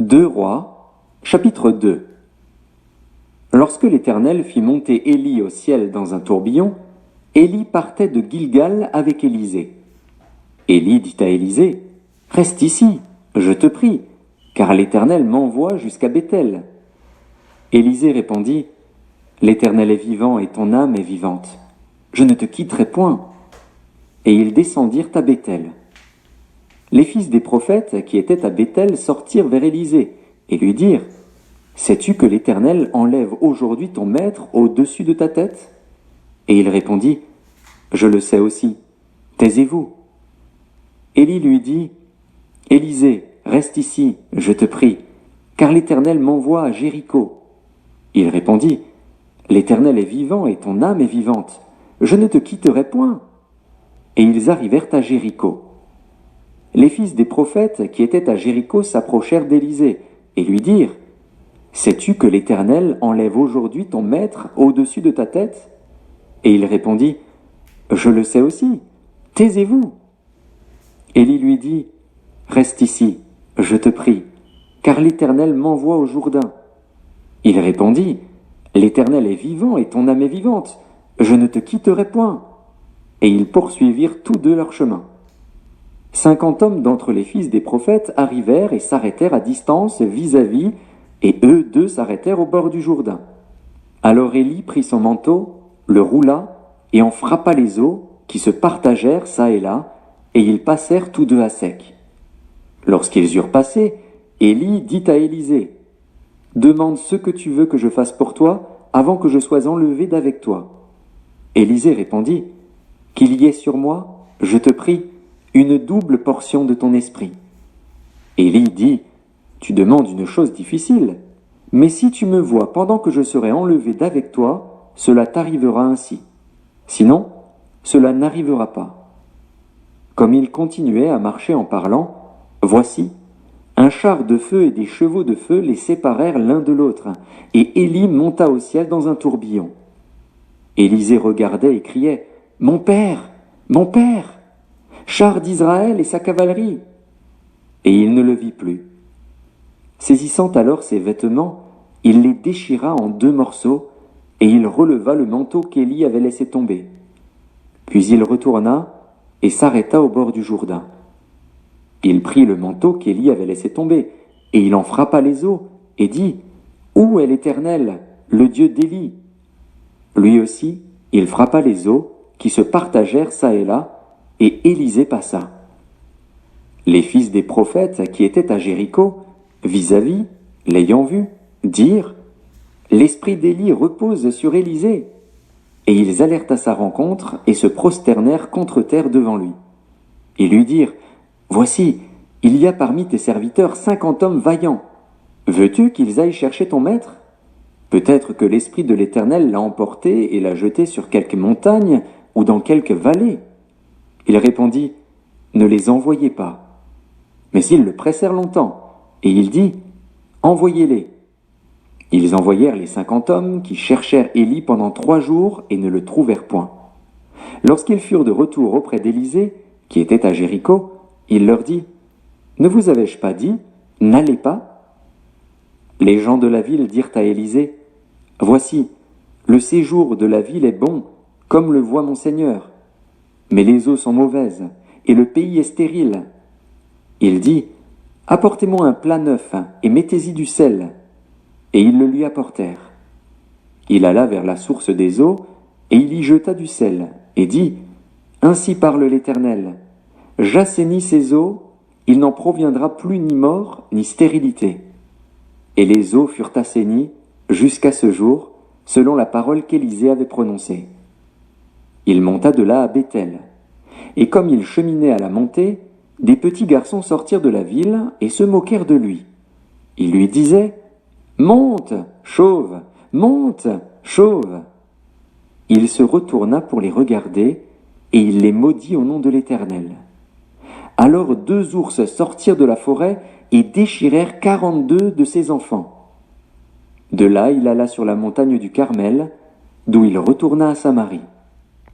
2 Rois, chapitre 2. Lorsque l'Éternel fit monter Élie au ciel dans un tourbillon, Élie partait de Gilgal avec Élisée. Élie dit à Élisée, « Reste ici, je te prie, car l'Éternel m'envoie jusqu'à Béthel. » Élisée répondit, « L'Éternel est vivant et ton âme est vivante. Je ne te quitterai point. » Et ils descendirent à Béthel. Les fils des prophètes qui étaient à Béthel sortirent vers Élisée et lui dirent, « Sais-tu que l'Éternel enlève aujourd'hui ton maître au-dessus de ta tête ?» Et il répondit, « Je le sais aussi. Taisez-vous. » Élie lui dit, « Élisée, reste ici, je te prie, car l'Éternel m'envoie à Jéricho. » Il répondit, « L'Éternel est vivant et ton âme est vivante. Je ne te quitterai point. » Et ils arrivèrent à Jéricho. Les fils des prophètes qui étaient à Jéricho s'approchèrent d'Élisée et lui dirent, « Sais-tu que l'Éternel enlève aujourd'hui ton maître au-dessus de ta tête ?» Et il répondit, « Je le sais aussi. Taisez-vous. » Élie lui dit, « Reste ici, je te prie, car l'Éternel m'envoie au Jourdain. » Il répondit, « L'Éternel est vivant et ton âme est vivante. Je ne te quitterai point. » Et ils poursuivirent tous deux leur chemin. 50 hommes d'entre les fils des prophètes arrivèrent et s'arrêtèrent à distance vis-à-vis, et eux deux s'arrêtèrent au bord du Jourdain. Alors Élie prit son manteau, le roula, et en frappa les eaux, qui se partagèrent çà et là, et ils passèrent tous deux à sec. Lorsqu'ils eurent passé, Élie dit à Élisée, « Demande ce que tu veux que je fasse pour toi, avant que je sois enlevé d'avec toi. » Élisée répondit, « Qu'il y ait sur moi, je te prie, une double portion de ton esprit. » Élie dit, « Tu demandes une chose difficile, mais si tu me vois pendant que je serai enlevé d'avec toi, cela t'arrivera ainsi. Sinon, cela n'arrivera pas. » Comme il continuait à marcher en parlant, voici, un char de feu et des chevaux de feu les séparèrent l'un de l'autre, et Élie monta au ciel dans un tourbillon. Élisée regardait et criait, « Mon père, mon père, char d'Israël et sa cavalerie !» Et il ne le vit plus. Saisissant alors ses vêtements, il les déchira en 2 morceaux, et il releva le manteau qu'Élie avait laissé tomber. Puis il retourna et s'arrêta au bord du Jourdain. Il prit le manteau qu'Élie avait laissé tomber, et il en frappa les eaux, et dit, « Où est l'Éternel, le Dieu d'Élie ?» Lui aussi, il frappa les eaux, qui se partagèrent çà et là, et Élisée passa. Les fils des prophètes qui étaient à Jéricho, vis-à-vis, l'ayant vu, dirent, « L'esprit d'Élie repose sur Élisée. » Et ils allèrent à sa rencontre et se prosternèrent contre terre devant lui. Ils lui dirent, « Voici, il y a parmi tes serviteurs 50 hommes vaillants. Veux-tu qu'ils aillent chercher ton maître? Peut-être que l'Esprit de l'Éternel l'a emporté et l'a jeté sur quelque montagne ou dans quelque vallée. » Il répondit, « Ne les envoyez pas. » Mais ils le pressèrent longtemps, et il dit, « Envoyez-les. » Ils envoyèrent les 50 hommes qui cherchèrent Élie pendant 3 jours et ne le trouvèrent point. Lorsqu'ils furent de retour auprès d'Élisée, qui était à Jéricho, il leur dit, « Ne vous avais-je pas dit, n'allez pas ?» Les gens de la ville dirent à Élisée, « Voici, le séjour de la ville est bon, comme le voit mon Seigneur. Mais les eaux sont mauvaises, et le pays est stérile. » Il dit, « Apportez-moi un plat neuf, et mettez-y du sel. » Et ils le lui apportèrent. Il alla vers la source des eaux, et il y jeta du sel, et dit, « Ainsi parle l'Éternel, j'assainis ces eaux, il n'en proviendra plus ni mort, ni stérilité. » Et les eaux furent assainies, jusqu'à ce jour, selon la parole qu'Élisée avait prononcée. Il monta de là à Béthel. Et comme il cheminait à la montée, des petits garçons sortirent de la ville et se moquèrent de lui. Ils lui disaient, « Monte, chauve, monte, chauve !» Il se retourna pour les regarder, et il les maudit au nom de l'Éternel. Alors 2 ours sortirent de la forêt et déchirèrent 42 de ses enfants. De là il alla sur la montagne du Carmel, d'où il retourna à Samarie.